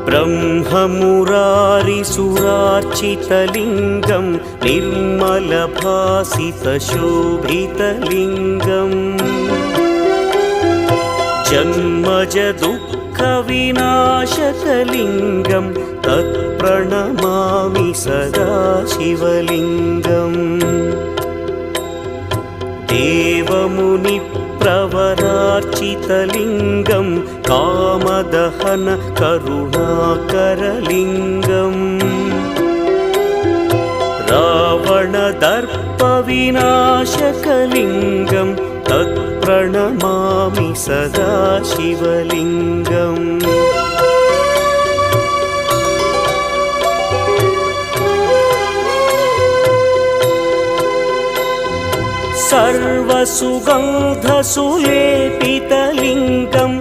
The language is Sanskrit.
ब्रह्ममुरारिसुरार्चितलिङ्गं निर्मलभासितशोभितलिङ्गम् जन्मजदुःखविनाशकलिङ्गं तत्प्रणमामि सदा शिवलिङ्गम् देवमुनिप्रवरार्चितलिङ्गं कामदहन करुणाकरलिङ्गम् रावणदर्पविनाशकलिङ्गं तत्प्रणमामि सदा शिवलिङ्गम् सर्वसुगन्धसुलेपितलिङ्गं